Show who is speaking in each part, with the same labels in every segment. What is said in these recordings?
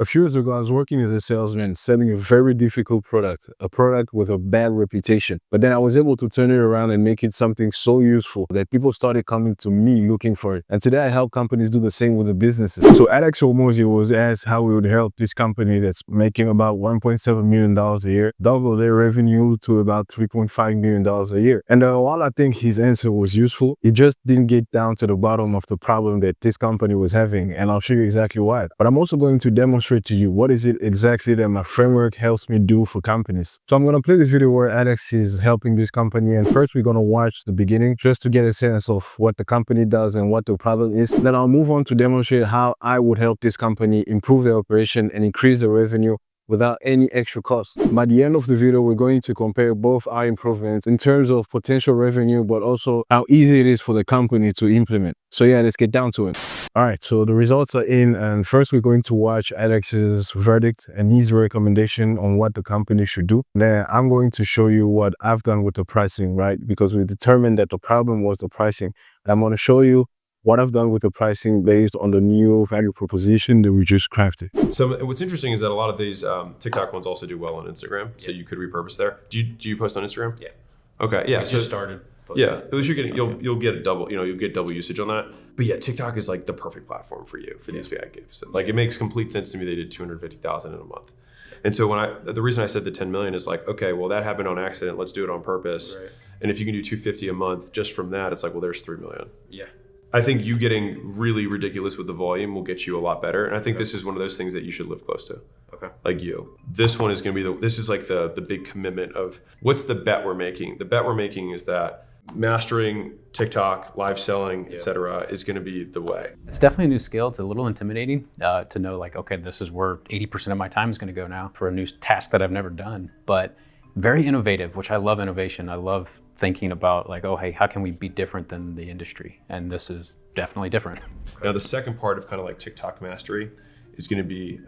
Speaker 1: A few years ago, I was working as a salesman selling a very difficult product, a product with a bad reputation. But then I was able to turn it around and make it something so useful that people started coming to me looking for it. And today I help companies do the same with the businesses. So Alex Hormozi was asked how we would help this company that's making about $1.7 million a year double their revenue to about $3.5 million a year. And while I think his answer was useful, it just didn't get down to the bottom of the problem that this company was having. And I'll show you exactly why. But I'm also going to demonstrate to you what is it exactly that my framework helps me do for companies. So I'm going to play the video where Alex is helping this company, and first we're going to watch the beginning just to get a sense of what the company does and what the problem is. Then I'll move on to demonstrate how I would help this company improve their operation and increase the revenue without any extra cost. By the end of the video, we're going to compare both our improvements in terms of potential revenue, but also how easy it is for the company to implement. So yeah, let's get down to it. All right, so the results are in, and first we're going to watch Alex's verdict and his recommendation on what the company should do. Then I'm going to show you what I've done with the pricing, right? Because we determined that the problem was the pricing. I'm going to show you what I've done with the pricing based on the new value proposition that we just crafted.
Speaker 2: So what's interesting is that a lot of these TikTok ones also do well on Instagram, so you could repurpose there. Do you post on Instagram?
Speaker 3: Yeah.
Speaker 2: Okay. Yeah.
Speaker 3: So just started.
Speaker 2: Yeah. At least you're getting you'll get a double you'll get double usage on that. But yeah, TikTok is like the perfect platform for you for these bad gifts. Like it makes complete sense to me. They did 250,000 in a month. And so the reason I said the 10 million is like, okay, well that happened on accident. Let's do it on purpose.
Speaker 3: Right.
Speaker 2: And if you can do 250 a month just from that, it's like, well, there's 3 million.
Speaker 3: Yeah.
Speaker 2: I think you getting really ridiculous with the volume will get you a lot better. And I think this is one of those things that you should live close to.
Speaker 3: Okay.
Speaker 2: Like you. This one is going to be this is like the big commitment of what's the bet we're making. The bet we're making is that mastering TikTok, live selling, etc., is going to be the way.
Speaker 3: It's definitely a new skill. It's a little intimidating to know like, okay, this is where 80% of my time is going to go now for a new task that I've never done. But very innovative, which I love innovation. I love thinking about like, oh, hey, how can we be different than the industry? And this is definitely different.
Speaker 2: Now, the second part of kind of like TikTok mastery is going to be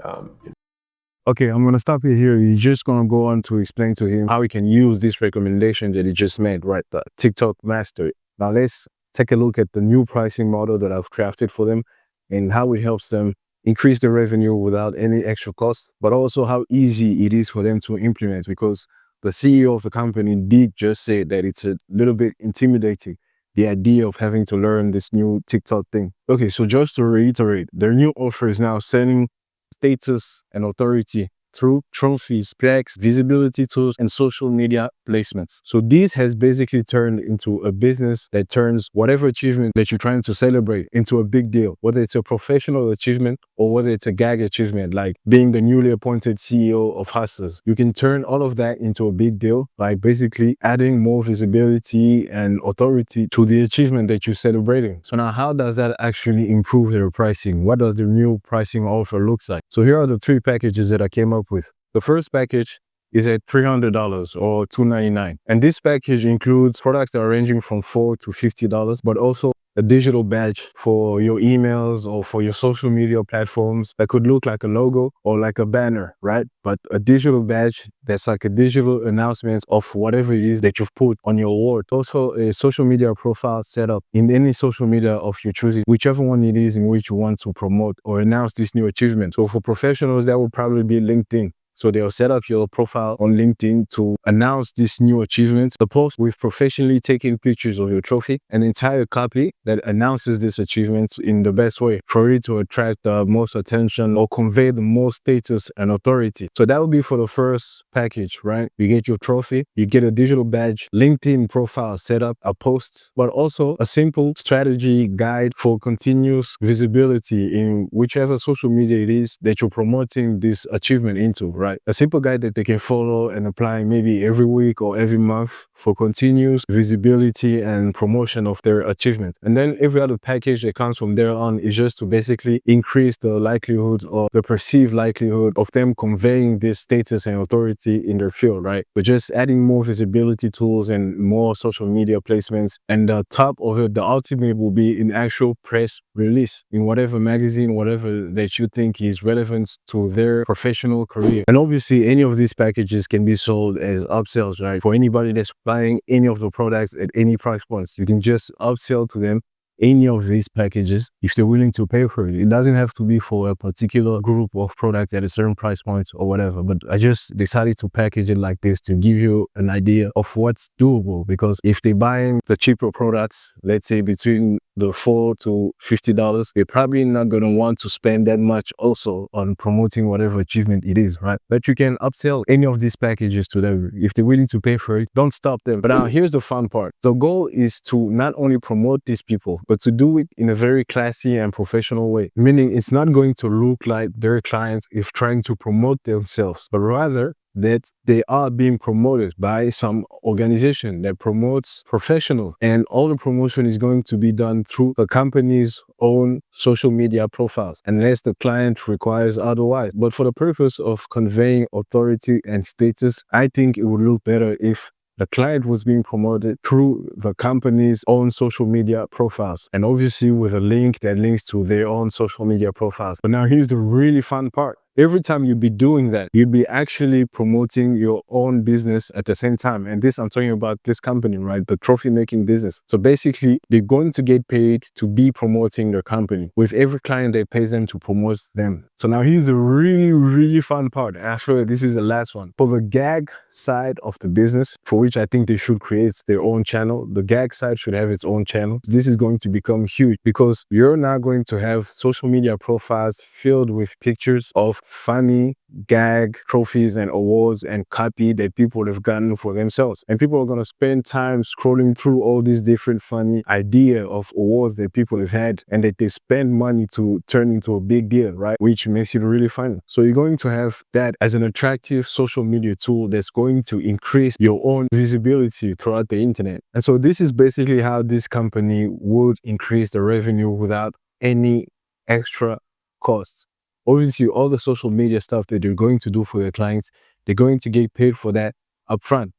Speaker 1: Okay, I'm going to stop you here. He's just going to go on to explain to him how he can use this recommendation that he just made, right? The TikTok mastery. Now let's take a look at the new pricing model that I've crafted for them and how it helps them increase their revenue without any extra cost, but also how easy it is for them to implement, because the CEO of the company did just say that it's a little bit intimidating, the idea of having to learn this new TikTok thing. Okay, so just to reiterate, their new offer is now sending status and authority through trophies, plaques, visibility tools, and social media placements. So this has basically turned into a business that turns whatever achievement that you're trying to celebrate into a big deal, whether it's a professional achievement or whether it's a gag achievement, like being the newly appointed CEO of Hustlers. You can turn all of that into a big deal by basically adding more visibility and authority to the achievement that you're celebrating. So now how does that actually improve their pricing? What does the new pricing offer look like? So here are the 3 packages that I came up with. The first package is at $300 or $299. And this package includes products that are ranging from $4 to $50, but also a digital badge for your emails or for your social media platforms that could look like a logo or like a banner, right? But a digital badge that's like a digital announcement of whatever it is that you've put on your wall. Also a social media profile set up in any social media of your choosing, whichever one it is in which you want to promote or announce this new achievement. So for professionals, that would probably be LinkedIn. So they'll set up your profile on LinkedIn to announce this new achievement. The post with professionally taking pictures of your trophy, an entire copy that announces this achievement in the best way for it to attract the most attention or convey the most status and authority. So that would be for the first package, right? You get your trophy, you get a digital badge, LinkedIn profile set up, a post, but also a simple strategy guide for continuous visibility in whichever social media it is that you're promoting this achievement into, right? A simple guide that they can follow and apply maybe every week or every month for continuous visibility and promotion of their achievement. And then every other package that comes from there on is just to basically increase the likelihood or the perceived likelihood of them conveying this status and authority in their field, right? But just adding more visibility tools and more social media placements. And the top of it, the ultimate will be an actual press release in whatever magazine, whatever that you think is relevant to their professional career. And obviously, any of these packages can be sold as upsells, right? For anybody that's buying any of the products at any price points, you can just upsell to them any of these packages if they're willing to pay for it. It doesn't have to be for a particular group of products at a certain price point or whatever, but I just decided to package it like this to give you an idea of what's doable, because if they're buying the cheaper products, let's say between the $4 to $50, they're probably not going to want to spend that much also on promoting whatever achievement it is, right? But you can upsell any of these packages to them. If they're willing to pay for it, don't stop them. But now here's the fun part. The goal is to not only promote these people, but to do it in a very classy and professional way. Meaning it's not going to look like their clients if trying to promote themselves, but rather that they are being promoted by some organization that promotes professional, and all the promotion is going to be done through the company's own social media profiles, unless the client requires otherwise. But for the purpose of conveying authority and status, I think it would look better if the client was being promoted through the company's own social media profiles, and obviously with a link that links to their own social media profiles. But now here's the really fun part. Every time you'd be doing that, you'd be actually promoting your own business at the same time. And this, I'm talking about this company, right? The trophy making business. So basically, they're going to get paid to be promoting their company. With every client, they pay them to promote them. So now here's the really, really fun part. After this is the last one. For the gag side of the business, for which I think they should create their own channel, the gag side should have its own channel. This is going to become huge because you're now going to have social media profiles filled with pictures of funny gag trophies and awards and copy that people have gotten for themselves. And people are going to spend time scrolling through all these different funny idea of awards that people have had and that they spend money to turn into a big deal, right? Which makes it really fun. So you're going to have that as an attractive social media tool that's going to increase your own visibility throughout the internet. And so this is basically how this company would increase the revenue without any extra costs. Obviously, all the social media stuff that they're going to do for their clients, they're going to get paid for that upfront.